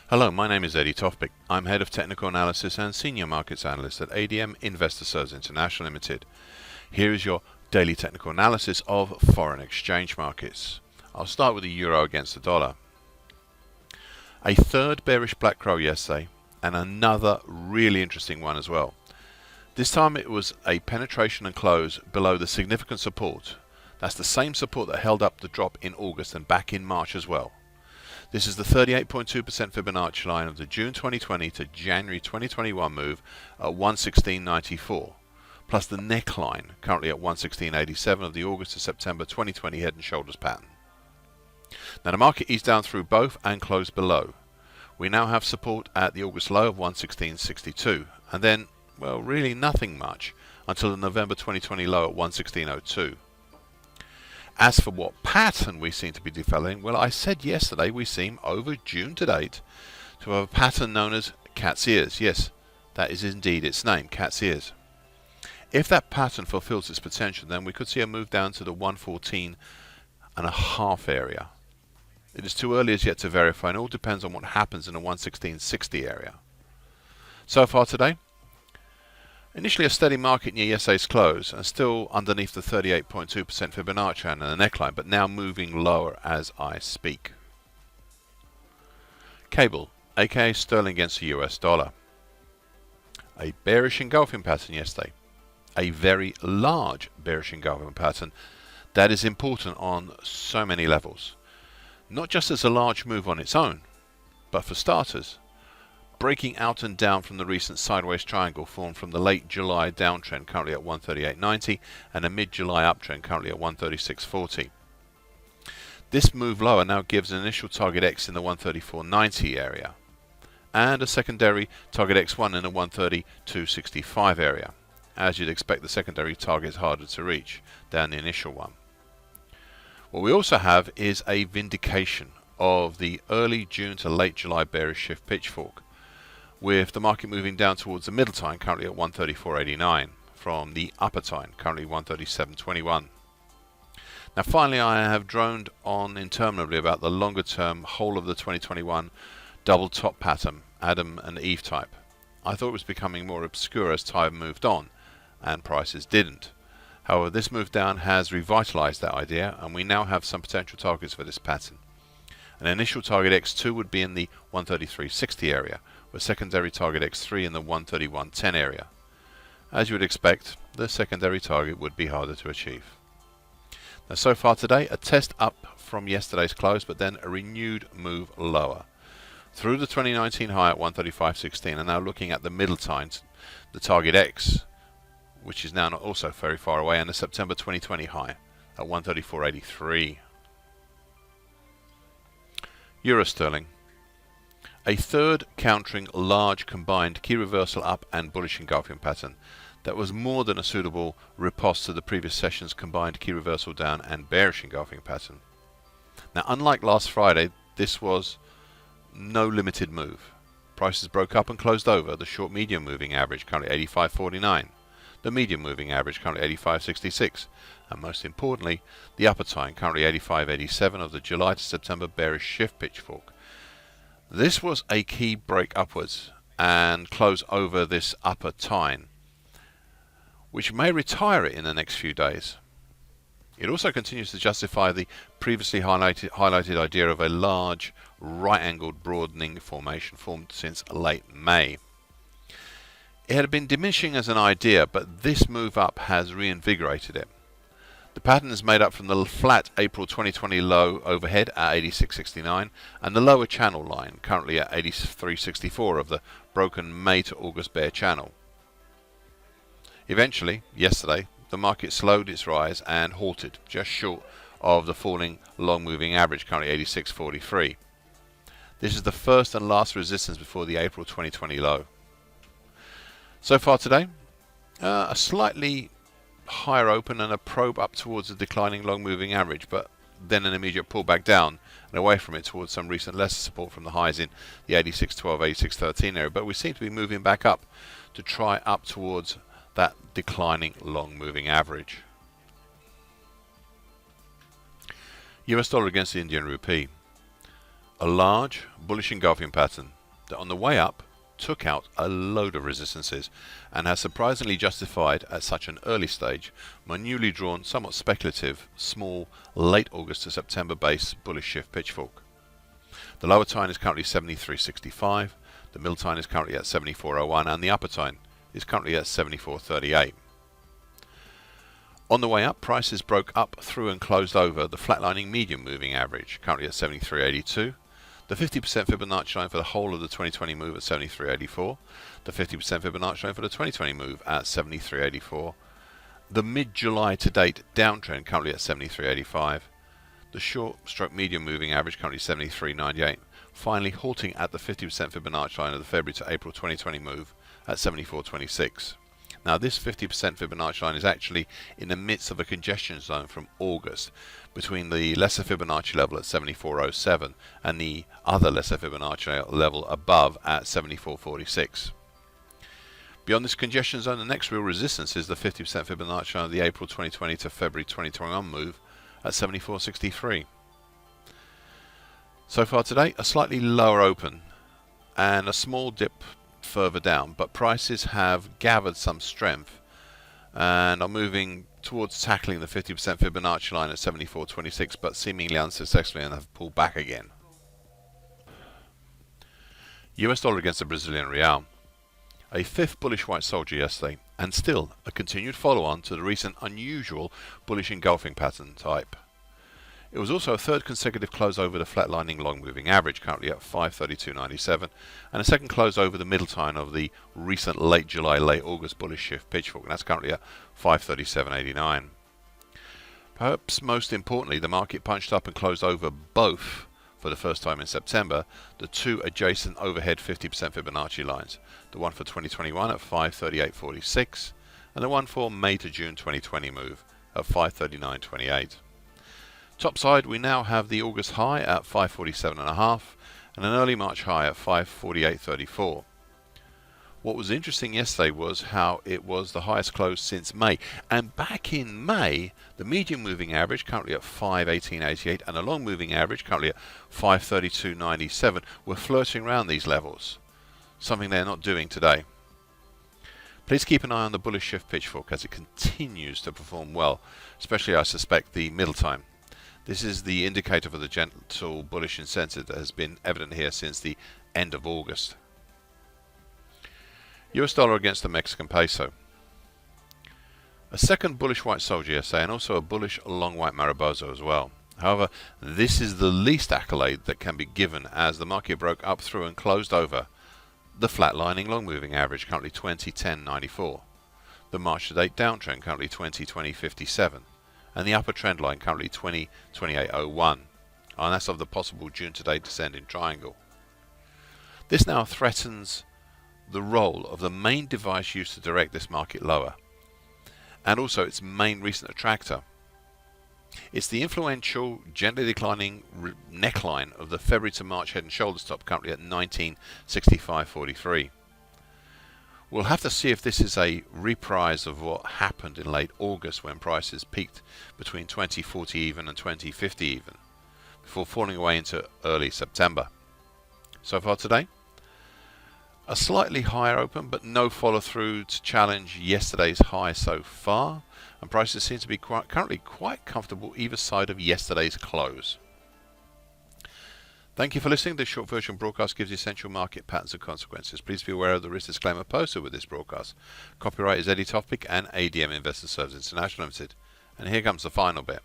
Hello, my name is Eddie Tofpik. I'm Head of Technical Analysis and Senior Markets Analyst at ADM Investor Services International Limited. Here is your daily technical analysis of foreign exchange markets. I'll start with the euro against the dollar. A third bearish black crow yesterday, and another really interesting one as well. This time it was a penetration and close below the significant support. That's the same support that held up the drop in August and back in March as well. This is the 38.2% Fibonacci line of the June 2020 to January 2021 move at 116.94, plus the neckline currently at 116.87 of the August to September 2020 head and shoulders pattern. Now the market eased down through both and closed below. We now have support at the August low of 116.62, and then, well, really nothing much until the November 2020 low at 116.02. As for what pattern we seem to be developing, well, I said yesterday we seem, over June to date, to have a pattern known as cat's ears. Yes, that is indeed its name, cat's ears. If that pattern fulfills its potential, then we could see a move down to the 114.5 area. It is too early as yet to verify, and all depends on what happens in the 116.60 area. So far today, initially a steady market near yesterday's close and still underneath the 38.2% Fibonacci and the neckline, but now moving lower as I speak. Cable, aka sterling against the US dollar. A bearish engulfing pattern yesterday. A very large bearish engulfing pattern that is important on so many levels. Not just as a large move on its own, but for starters, breaking out and down from the recent sideways triangle formed from the late July downtrend currently at 138.90 and a mid-July uptrend currently at 136.40. This move lower now gives an initial target X in the 134.90 area and a secondary target X1 in the 132.65 area. As you'd expect, the secondary target is harder to reach than the initial one. What we also have is a vindication of the early June to late July bearish shift pitchfork, with the market moving down towards the middle time currently at 134.89 from the upper time currently 137.21. Now finally, I have droned on interminably about the longer term whole of the 2021 double top pattern, Adam and Eve type. I thought it was becoming more obscure as time moved on and prices didn't. However, this move down has revitalized that idea, and we now have some potential targets for this pattern. An initial target X2 would be in the 133.60 area, with secondary target X3 in the 131.10 area. As you would expect, the secondary target would be harder to achieve. Now so far today, a test up from yesterday's close, but then a renewed move lower. Through the 2019 high at 135.16 and now looking at the middle time, the target X, which is now not also very far away, and the September 2020 high at 134.83. Euro sterling. A third countering large combined key reversal up and bullish engulfing pattern that was more than a suitable riposte to the previous session's combined key reversal down and bearish engulfing pattern. Now unlike last Friday, this was no limited move. Prices broke up and closed over the short medium moving average currently 85.49, the medium moving average currently 85.66, and most importantly the upper time currently 85.87 of the July to September bearish shift pitchfork. This was a key break upwards and close over this upper time, which may retire it in the next few days. It also continues to justify the previously highlighted idea of a large right-angled broadening formation formed since late May. It had been diminishing as an idea, but this move up has reinvigorated it. The pattern is made up from the flat April 2020 low overhead at 86.69 and the lower channel line currently at 83.64 of the broken May to August bear channel. Eventually, yesterday, the market slowed its rise and halted just short of the falling long moving average currently 86.43. This is the first and last resistance before the April 2020 low. So far today, a slightly higher open and a probe up towards the declining long moving average, but then an immediate pullback down and away from it towards some recent lesser support from the highs in the 86.12, 86.13 area. But we seem to be moving back up to try up towards that declining long moving average. US dollar against the Indian rupee. a large bullish engulfing pattern that on the way up took out a load of resistances and has surprisingly justified at such an early stage my newly drawn, somewhat speculative, small late August to September base bullish shift pitchfork. The lower tine is currently 73.65, the middle tine is currently at 74.01 and the upper tine is currently at 74.38. On the way up, prices broke up through and closed over the flatlining medium moving average, currently at 73.82, the 50% Fibonacci line for the whole of the 2020 move at 73.84, the 50% Fibonacci line for the 2020 move at 73.84, the mid-July to date downtrend currently at 73.85, the short stroke medium moving average currently 73.98, finally halting at the 50% Fibonacci line of the February to April 2020 move at 74.26. Now this 50% Fibonacci line is actually in the midst of a congestion zone from August between the lesser Fibonacci level at 74.07 and the other lesser Fibonacci level above at 74.46. Beyond this congestion zone, the next real resistance is the 50% Fibonacci line of the April 2020 to February 2021 move at 74.63. So far today, a slightly lower open and a small dip further down, but prices have gathered some strength and are moving towards tackling the 50% Fibonacci line at 74.26, but seemingly unsuccessfully, and have pulled back again. US dollar against the Brazilian real. A fifth bullish white soldier yesterday, and still a continued follow-on to the recent unusual bullish engulfing pattern type. It was also a third consecutive close over the flatlining long moving average, currently at 532.97, and a second close over the middle tine of the recent late July, late August bullish shift pitchfork, and that's currently at 537.89. Perhaps most importantly, the market punched up and closed over both, for the first time in September, the two adjacent overhead 50% Fibonacci lines, the one for 2021 at 538.46, and the one for May to June 2020 move at 539.28. Topside, we now have the August high at 547.5 and an early March high at 548.34. What was interesting yesterday was how it was the highest close since May. And back in May, the medium moving average, currently at 518.88, and the long moving average, currently at 532.97, were flirting around these levels, something they're not doing today. Please keep an eye on the bullish shift pitchfork as it continues to perform well, especially I suspect the middle time. This is the indicator for the gentle bullish incentive that has been evident here since the end of August. US dollar against the Mexican peso. A second bullish white soldier yesterday, and also a bullish long white Mariposa as well. However, this is the least accolade that can be given as the market broke up through and closed over the flatlining long moving average, currently 20.10.94. The March to date downtrend, currently 20.20.57. And the upper trend line currently 20.28.01, and that's of the possible June to date descending triangle. This now threatens the role of the main device used to direct this market lower, and also its main recent attractor. It's the influential, gently declining neckline of the February to March head and shoulder stop, currently at 19.65.43. We'll have to see if this is a reprise of what happened in late August when prices peaked between 20.40 even and 20.50 even, before falling away into early September. So far today, a slightly higher open, but no follow through to challenge yesterday's high so far, and prices seem to be currently quite comfortable either side of yesterday's close. Thank you for listening. This short version broadcast gives essential market patterns and consequences. Please be aware of the risk disclaimer posted with this broadcast. Copyright is Tofpik and ADM Investment Services International Limited. And here comes the final bit.